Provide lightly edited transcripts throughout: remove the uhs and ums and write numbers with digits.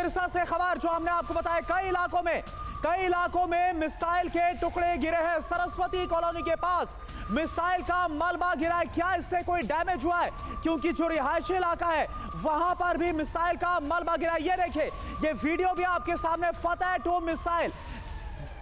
सिरसा से खबर जो हमने आपको बताया, कई इलाकों में मिसाइल के टुकड़े गिरे हैं। सरस्वती कॉलोनी के पास मिसाइल का मलबा गिरा है। क्या इससे कोई डैमेज हुआ है? क्योंकि जो रिहायशी इलाका है वहां पर भी मिसाइल का मलबा गिरा है। ये देखिए, ये वीडियो भी आपके सामने। फतेह 2 मिसाइल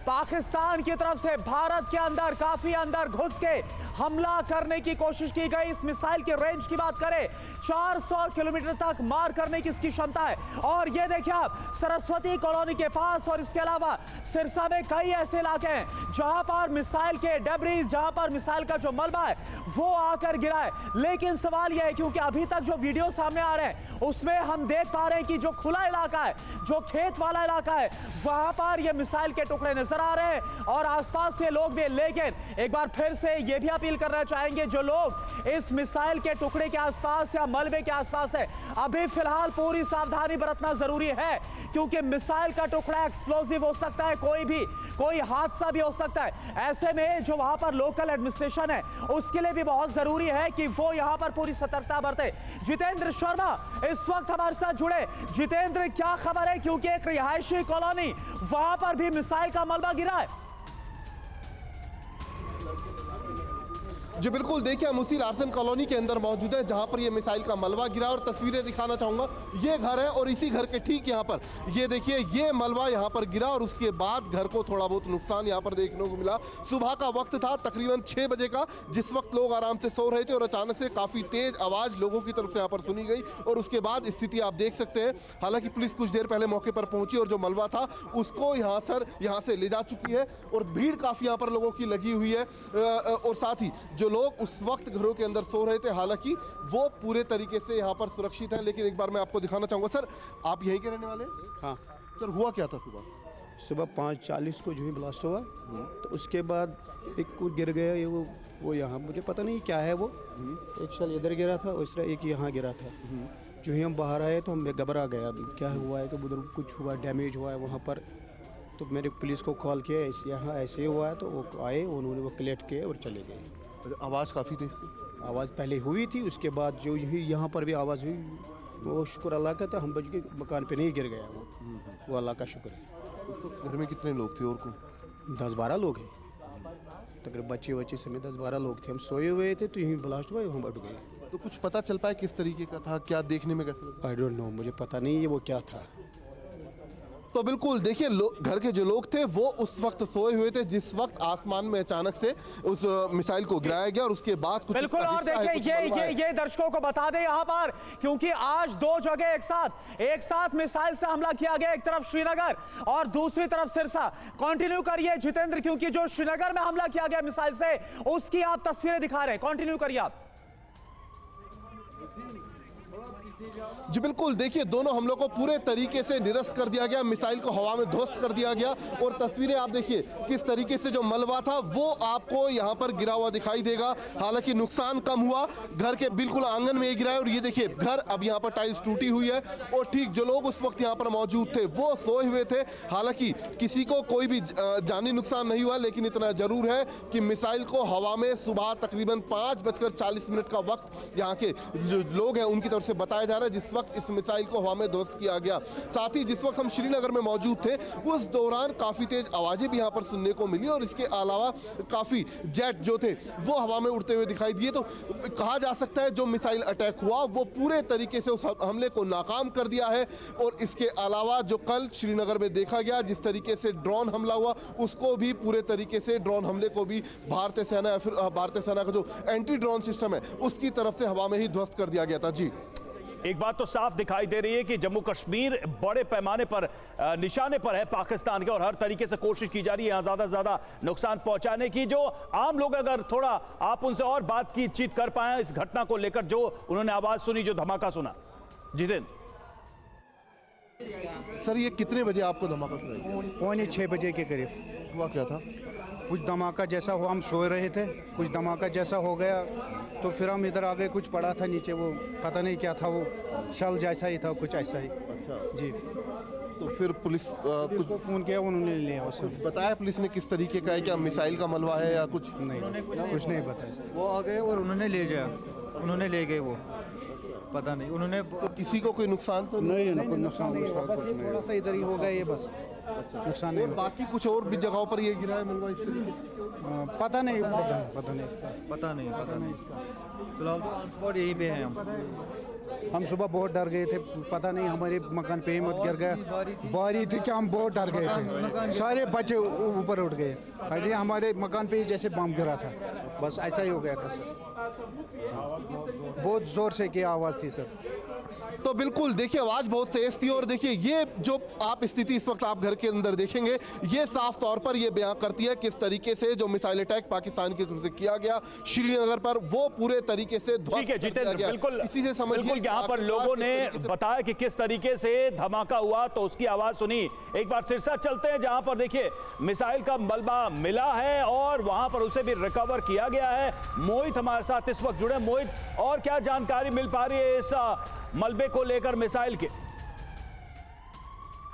पाकिस्तान की तरफ से भारत के अंदर काफी अंदर घुस के हमला करने की कोशिश की गई। इस मिसाइल की रेंज की बात करें 400 किलोमीटर तक मार करने की इसकी क्षमता है। और ये देखिए आप सरस्वती कॉलोनी के पास और इसके अलावा सिरसा में कई ऐसे इलाके हैं जहां पर मिसाइल के डेब्रीज, जहां पर मिसाइल का जो मलबा है वो आकर गिरा है। लेकिन सवाल यह है, क्योंकि अभी तक जो वीडियो सामने आ रहे हैं उसमें हम देख पा रहे हैं कि जो खुला इलाका है, जो खेत वाला इलाका है, वहां पर ये मिसाइल के टुकड़े नजर आ रहे हैं और आसपास के लोग भी। लेकिन एक बार फिर से ये भी अपील करना चाहेंगे, जो लोग इस मिसाइल के टुकड़े के आसपास या मलबे के आसपास है, अभी फिलहाल पूरी सावधानी बरतना जरूरी है, क्योंकि मिसाइल का टुकड़ा एक्सप्लोसिव हो सकता है, कोई हादसा भी हो सकता है। ऐसे में जो वहां पर लोकल एडमिनिस्ट्रेशन है उसके लिए भी बहुत जरूरी है कि वो यहां पर पूरी सतर्कता बरते। जितेंद्र शर्मा इस वक्त हमारे साथ जुड़े। जितेंद्र, क्या खबर है? क्योंकि एक रिहायशी कॉलोनी, वहां पर भी मिसाइल का मलबा गिरा है। जी बिल्कुल, देखिए हम उसी लार्सन कॉलोनी के अंदर मौजूद है जहां पर ये मिसाइल का मलबा गिरा और तस्वीरें दिखाना चाहूँगा। ये घर है और इसी घर के ठीक यहाँ पर ये देखिए ये मलबा यहाँ पर गिरा और उसके बाद घर को थोड़ा बहुत नुकसान यहाँ पर देखने को मिला। सुबह का वक्त था, तकरीबन 6 बजे का, जिस वक्त लोग आराम से सो रहे थे और अचानक से काफ़ी तेज आवाज़ लोगों की तरफ से यहाँ पर सुनी गई और उसके बाद स्थिति आप देख सकते हैं। हालांकि पुलिस कुछ देर पहले मौके पर पहुंची और जो मलबा था उसको यहाँ से ले जा चुकी है और भीड़ काफ़ी यहाँ पर लोगों की लगी हुई है। और साथ ही जो लोग उस वक्त घरों के अंदर सो रहे थे, हालांकि वो पूरे तरीके से यहाँ पर सुरक्षित हैं। लेकिन एक बार मैं आपको दिखाना चाहूँगा। सर, आप यहीं के रहने वाले हैं? हाँ सर, हुआ क्या था सुबह 5:40 को जो ही ब्लास्ट हुआ, तो उसके बाद एक को गिर गया। ये वो यहाँ मुझे पता नहीं क्या है, वो एक शल इधर गिरा था, उस तरह एक यहाँ गिरा था। जो ही हम बाहर आए तो हम घबरा गया, क्या हुआ है, तो उधर कुछ हुआ, डैमेज हुआ है वहाँ पर। तो मैंने पुलिस को कॉल किया, यहाँ ऐसे हुआ है, तो वो आए, उन्होंने वो कलेक्ट किए और चले गए। आवाज़ काफ़ी तेज थी? आवाज़ पहले हुई थी, उसके बाद जो यही यहाँ पर भी आवाज़ हुई, वो शुक्र अल्लाह का था, हम बच के मकान पे नहीं गिर गया वो अल्लाह का शुक्र है। उस वक्त घर में कितने लोग थे? और को 10-12 लोग हैं, तकरीबन बच्चे समेत 10-12 लोग थे। हम सोए हुए थे तो यहीं ब्लास्ट हुआ, हम उठ गए। तो कुछ पता चल पाया किस तरीके का था, क्या देखने में कैसा? आई डोंट नो, मुझे पता नहीं है वो क्या था। तो बिल्कुल देखिए, घर के जो लोग थे वो उस वक्त सोए हुए थे जिस वक्त आसमान में अचानक से उस मिसाइल को गिराया गया और उसके बाद कुछ बिल्कुल। और देखिए ये दर्शकों को बता दें यहाँ पर, क्योंकि आज 2 जगह एक साथ मिसाइल से हमला किया गया, एक तरफ श्रीनगर और दूसरी तरफ सिरसा। कंटिन्यू करिए जितेंद्र, क्योंकि जो श्रीनगर में हमला किया गया मिसाइल से उसकी आप तस्वीरें दिखा रहे हैं। कंटिन्यू करिए आप। जी बिल्कुल, देखिए दोनों हमलों को पूरे तरीके से निरस्त कर दिया गया, मिसाइल को हवा में ध्वस्त कर दिया गया और तस्वीरें आप देखिए किस तरीके से जो मलबा था वो आपको यहाँ पर गिरा हुआ दिखाई देगा। हालांकि नुकसान कम हुआ, घर के बिल्कुल आंगन में गिरा है और ये देखिए घर अब यहाँ पर टाइल्स टूटी हुई है और ठीक जो लोग उस वक्त यहाँ पर मौजूद थे वो सोए हुए थे। हालांकि किसी को कोई भी जानी नुकसान नहीं हुआ, लेकिन इतना जरूर है कि मिसाइल को हवा में सुबह तकरीबन 5:40 का वक्त यहाँ के जो लोग हैं उनकी तरफ से बताया जा रहा है, जिस वक्त इस मिसाइल को हवा में ध्वस्त किया गया। साथ ही जिस वक्त हम श्रीनगर में मौजूद थे उस दौरान काफ़ी तेज आवाज़ें भी यहाँ पर सुनने को मिली और इसके अलावा काफ़ी जेट जो थे वो हवा में उड़ते हुए दिखाई दिए। तो कहा जा सकता है जो मिसाइल अटैक हुआ वो पूरे तरीके से उस हमले को नाकाम कर दिया है। और इसके अलावा जो कल श्रीनगर में देखा गया जिस तरीके से ड्रोन हमला हुआ, उसको भी पूरे तरीके से ड्रोन हमले को भी भारतीय सेना या फिर भारतीय सेना का जो एंटी ड्रोन सिस्टम है उसकी तरफ से हवा में ही ध्वस्त कर दिया गया था। जी, एक बात तो साफ दिखाई दे रही है कि जम्मू कश्मीर बड़े पैमाने पर निशाने पर है पाकिस्तान के और हर तरीके से कोशिश की जा रही है यहां ज्यादा से ज्यादा नुकसान पहुंचाने की। जो आम लोग, अगर थोड़ा आप उनसे और बातचीत कर पाए इस घटना को लेकर, जो उन्होंने आवाज सुनी, जो धमाका सुना। जितेंद्र सर, ये कितने बजे आपको धमाका सुनाई? 5:45 बजे के करीब। हुआ क्या था? कुछ धमाका जैसा हुआ, हम सो रहे थे, कुछ धमाका जैसा हो गया तो फिर हम इधर आ गए। कुछ पड़ा था नीचे, वो पता नहीं क्या था, वो शल जैसा ही था, कुछ ऐसा ही। अच्छा जी, तो फिर पुलिस कुछ को फ़ोन किया, उन्होंने लिया। उसे बताया पुलिस ने किस तरीके का है, क्या मिसाइल का मलबा है या कुछ? नहीं, कुछ नहीं बताया। वो आ गए और उन्होंने ले जाया। उन्होंने ले गए वो, पता नहीं उन्होंने तो किसी को कोई नुकसान तो नहीं है ना, कोई नुकसान कुछ नहीं, थोड़ा सा इधर ही हो गया ये बस, नुकसान नहीं और बाकी कुछ और भी जगहों पर ये गिरा है मलबा इस तरीके से? पता नहीं पता नहीं पता नहीं फिलहाल तो ऑन स्पॉट यहीं पे हैं हम सुबह बहुत डर गए थे, पता नहीं हमारे मकान पे ही मत गिर गया, बारी थी कि हम बहुत डर गए थे, सारे बच्चे ऊपर उठ गए। अजय हमारे मकान पे ही जैसे बम गिरा था, बस ऐसा ही हो गया था सर, बहुत जोर से की आवाज़ थी सर। तो बिल्कुल देखिए आवाज बहुत तेज थी और देखिए ये जो आप स्थिति इस वक्त आप घर के अंदर देखेंगे ये साफ तौर पर ये बयां करती है किस तरीके से जो मिसाइल अटैक पाकिस्तान की तरफ से किया गया श्रीनगर पर वो पूरे तरीके से ठीक है जितेंद्र, बिल्कुल इसी से समझिए बिल्कुल यहाँ पर लोगों ने बताया कि किस तरीके से धमाका हुआ, तो उसकी आवाज सुनी। एक बार सिरसा चलते हैं जहां पर देखिए मिसाइल का मलबा मिला है और वहां पर उसे भी रिकवर किया गया है। मोहित हमारे साथ इस वक्त जुड़े। मोहित, और क्या जानकारी मिल पा रही है इस मलबे को लेकर मिसाइल के?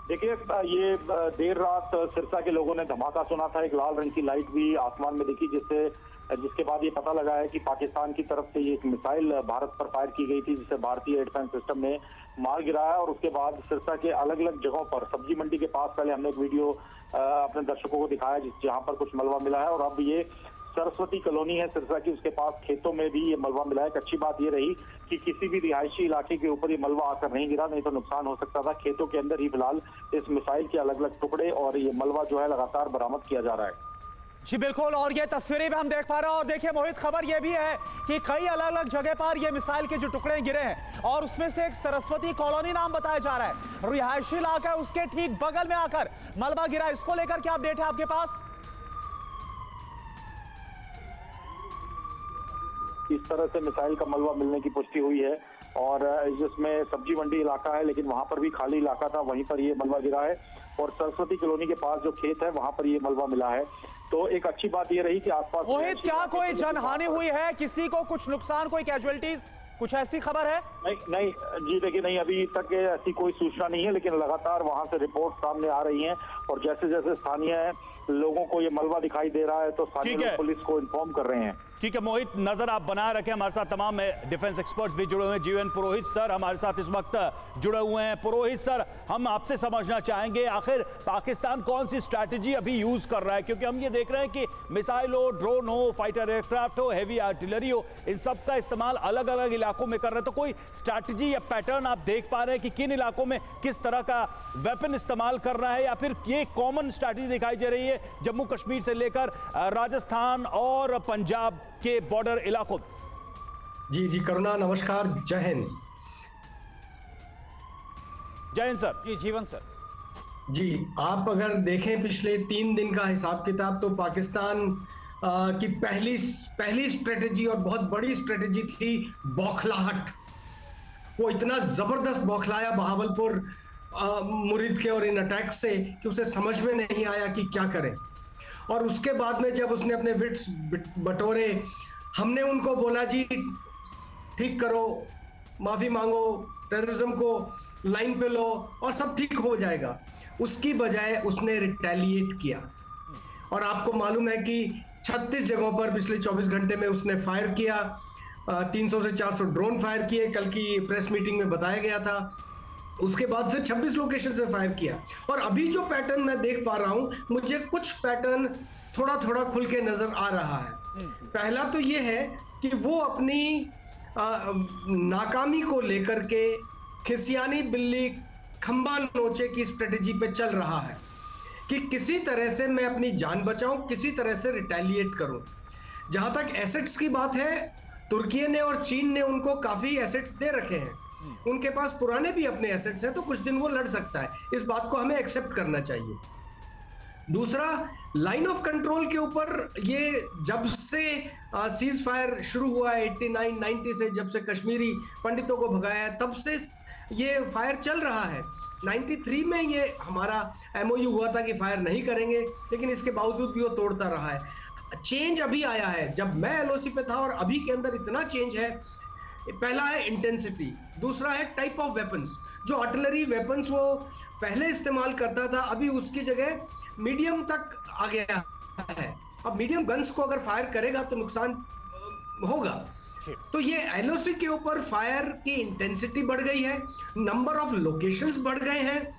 देखिए ये देर रात सिरसा के लोगों ने धमाका सुना था, एक लाल रंग की लाइट भी आसमान में दिखी जिसके बाद ये पता लगा है कि पाकिस्तान की तरफ से ये एक मिसाइल भारत पर फायर की गई थी जिसे भारतीय एयर डिफेंस सिस्टम ने मार गिराया। और उसके बाद सिरसा के अलग अलग जगहों पर सब्जी मंडी के पास पहले हमने एक वीडियो अपने दर्शकों को दिखाया जहां पर कुछ मलबा मिला है, और अब ये सरस्वती कॉलोनी है सिरसा की, उसके पास खेतों में भी ये मलबा मिला है। एक अच्छी बात ये रही कि किसी भी रिहायशी इलाके के ऊपर ये मलबा आकर नहीं गिरा, नहीं तो नुकसान हो सकता था। खेतों के अंदर ही फिलहाल इस मिसाइल के अलग अलग टुकड़े और ये मलबा जो है लगातार बरामद किया जा रहा है। जी बिल्कुल, और ये तस्वीरें भी हम देख पा रहे हैं। और देखिए मोहित, खबर ये भी है कि कई अलग अलग जगह पर ये मिसाइल के जो टुकड़े गिरे हैं और उसमें से एक सरस्वती कॉलोनी नाम बताया जा रहा है, रिहायशी इलाका है, उसके ठीक बगल में आकर मलबा गिरा। इसको लेकर क्या अपडेट है आपके पास? इस तरह से मिसाइल का मलबा मिलने की पुष्टि हुई है और जिसमें सब्जी मंडी इलाका है लेकिन वहां पर भी खाली इलाका था, वहीं पर ये मलबा गिरा है। और सरस्वती कॉलोनी के पास जो खेत है वहां पर ये मलबा मिला है। तो एक अच्छी बात ये रही कि आसपास मोहित, क्या कोई जनहानि हुई है? किसी को कुछ नुकसान, कोई कैजुअलिटीज, कुछ ऐसी खबर है? नहीं जी, देखिए नहीं, अभी तक ऐसी कोई सूचना नहीं है, लेकिन लगातार वहां से रिपोर्ट सामने आ रही हैं और जैसे जैसे स्थानीय लोगों को ये मलबा दिखाई दे रहा है तो स्थानीय लोग पुलिस को इन्फॉर्म कर रहे हैं। ठीक है मोहित, नजर आप बनाए रखें। हमारे साथ तमाम डिफेंस एक्सपर्ट्स भी जुड़े हुए हैं। जीवन पुरोहित सर हमारे साथ इस वक्त जुड़े हुए हैं। पुरोहित सर, हम आपसे समझना चाहेंगे आखिर पाकिस्तान कौन सी स्ट्रैटेजी अभी यूज कर रहा है, क्योंकि हम ये देख रहे हैं कि मिसाइल हो, ड्रोन हो, फाइटर एयरक्राफ्ट हो, हैवी आर्टिलरी हो, इन सब का इस्तेमाल अलग अलग इलाकों में कर रहे हैं। तो कोई स्ट्रैटेजी या पैटर्न आप देख पा रहे हैं कि किन इलाकों में किस तरह का वेपन इस्तेमाल कर रहा है, या फिर ये कॉमन स्ट्रैटेजी दिखाई दे रही है जम्मू कश्मीर से लेकर राजस्थान और पंजाब के बॉर्डर इलाकों? जी करुणा, नमस्कार, जय हिंद। जय हिंद सर। जी जीवन सर। जी, आप अगर देखें पिछले 3 दिन का हिसाब किताब तो पाकिस्तान की पहली स्ट्रेटेजी और बहुत बड़ी स्ट्रेटेजी थी बौखलाहट। वो इतना जबरदस्त बौखलाया बहावलपुर मुरीद के और इन अटैक से कि उसे समझ में नहीं आया कि क्या करें। और उसके बाद में जब उसने अपने विट्स बटोरे, हमने उनको बोला जी ठीक करो, माफ़ी मांगो, टेररिज्म को लाइन पे लो और सब ठीक हो जाएगा। उसकी बजाय उसने रिटेलिएट किया और आपको मालूम है कि 36 जगहों पर पिछले 24 घंटे में उसने फायर किया। 300 से 400 ड्रोन फायर किए, कल की प्रेस मीटिंग में बताया गया था। उसके बाद फिर 26 लोकेशन से फायर किया। और अभी जो पैटर्न मैं देख पा रहा हूं, मुझे कुछ पैटर्न थोड़ा थोड़ा खुल के नजर आ रहा है। पहला तो ये है कि वो अपनी नाकामी को लेकर के खिसियानी बिल्ली खंबा नोचे की स्ट्रेटेजी पे चल रहा है कि किसी तरह से मैं अपनी जान बचाऊं, किसी तरह से रिटेलिएट करूं। जहां तक एसेट्स की बात है, तुर्की ने और चीन ने उनको काफी एसेट्स दे रखे हैं, उनके पास पुराने भी अपने एसेट्स हैं, तो कुछ दिन वो लड़ सकता है। इस बात को हमें एक्सेप्ट करना चाहिए। दूसरा, लाइन ऑफ कंट्रोल के ऊपर ये जब से सीज फायर शुरू हुआ है 89-90 से, जब से कश्मीरी पंडितों को भगाया है, तब से ये फायर चल रहा है। 93 में ये हमारा MOU हुआ था कि फायर नहीं करेंगे, लेकिन इसके बावजूद भी वो तोड़ता रहा है। चेंज अभी आया है, जब मैं LOC पे था और अभी के अंदर इतना चेंज है। पहला है इंटेंसिटी, दूसरा है टाइप ऑफ वेपन्स। जो आर्टिलरी वेपन्स वो पहले इस्तेमाल करता था, अभी उसकी जगह मीडियम तक आ गया है। अब मीडियम गन्स को अगर फायर करेगा तो नुकसान होगा, तो ये एलओसी के ऊपर फायर की इंटेंसिटी बढ़ गई है, नंबर ऑफ लोकेशंस बढ़ गए हैं,